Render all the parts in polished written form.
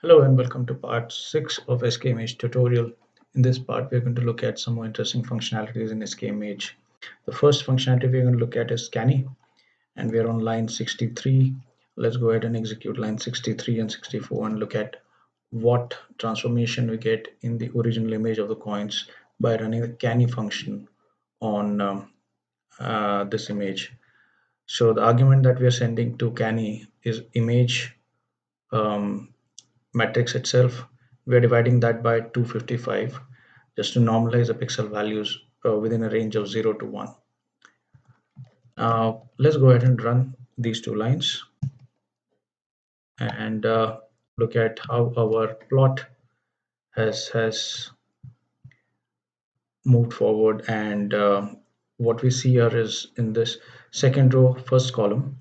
Hello and welcome to part 6 of skimage tutorial. In this part, we're going to look at some more interesting functionalities in skimage. The first functionality we're going to look at is scanning, and we're on line 63. Let's go ahead and execute line 63 and 64 and look at what transformation we get in the original image of the coins by running the canny function on this image. So the argument that we are sending to canny is image um, matrix itself. We are dividing that by 255 just to normalize the pixel values within a range of 0 to 1. Let's go ahead and run these two lines and look at how our plot has moved forward. And what we see here is in this second row, first column,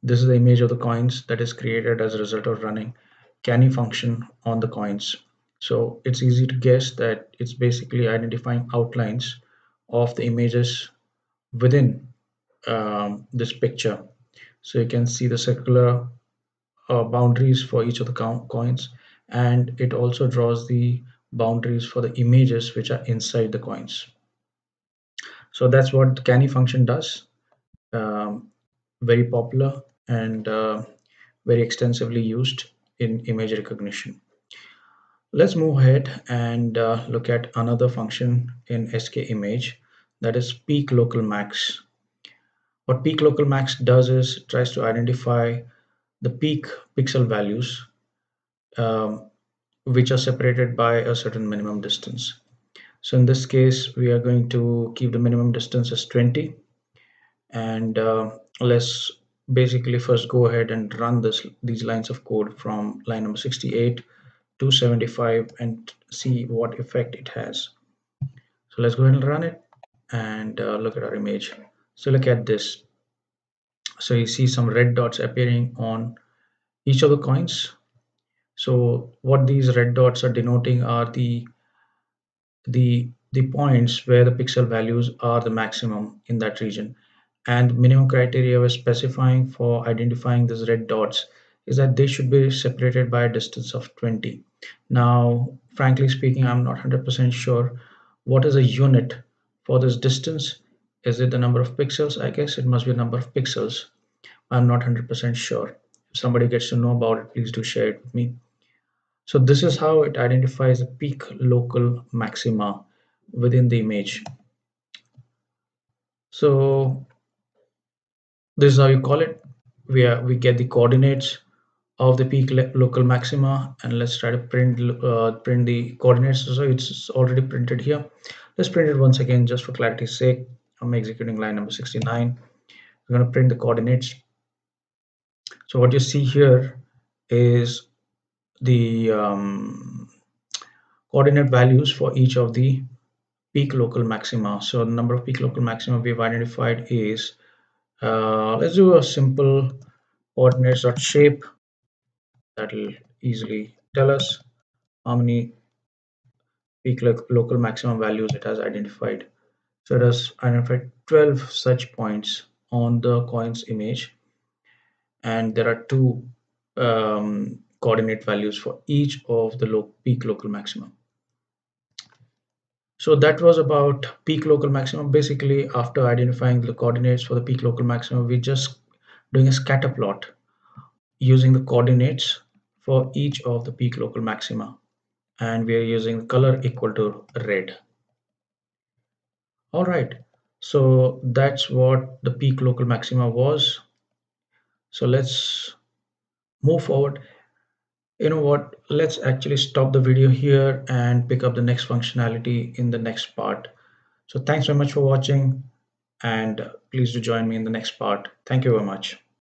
this is the image of the coins that is created as a result of running canny function on the coins. So it's easy to guess that it's basically identifying outlines of the images within this picture. So you can see the circular boundaries for each of the coins, and it also draws the boundaries for the images which are inside the coins. So that's what the canny function does. Um, Very popular and very extensively used in image recognition. Let's move ahead and look at another function in skimage, that is peak local max. What peak local max does is it tries to identify the peak pixel values um, which are separated by a certain minimum distance. So in this case, we are going to keep the minimum distance as 20, and let's basically first go ahead and run these lines of code from line number 68 to 75 and see what effect it has. So let's go ahead and run it and look at our image. So look at this. So you see some red dots appearing on each of the coins. So what these red dots are denoting are the points where the pixel values are the maximum in that region. And minimum criteria we're specifying for identifying these red dots is that they should be separated by a distance of 20. Now, frankly speaking, I'm not 100% sure what is a unit for this distance. Is it the number of pixels? I guess it must be a number of pixels. I'm not 100% sure. If somebody gets to know about it, please do share it with me. So this is how it identifies the peak local maxima within the image. So this is how you call it. We get the coordinates of the peak local maxima, and let's try to print the coordinates. So it's already printed here. Let's print it once again just for clarity's sake. I'm executing line number 69. We're going to print the coordinates. So what you see here is the coordinate values for each of the peak local maxima. So the number of peak local maxima we've identified is let's do a simple coordinates.shape that will easily tell us how many peak local maximum values it has identified. So it has identified 12 such points on the coin's image, and there are two coordinate values for each of the peak local maximum. So that was about peak local maximum. Basically, after identifying the coordinates for the peak local maximum, we're just doing a scatter plot using the coordinates for each of the peak local maxima, and we are using the color equal to red. All right, so that's what the peak local maxima was. So let's move forward. You know what, let's actually stop the video here and pick up the next functionality in the next part. So thanks very much for watching, and please do join me in the next part. Thank you very much.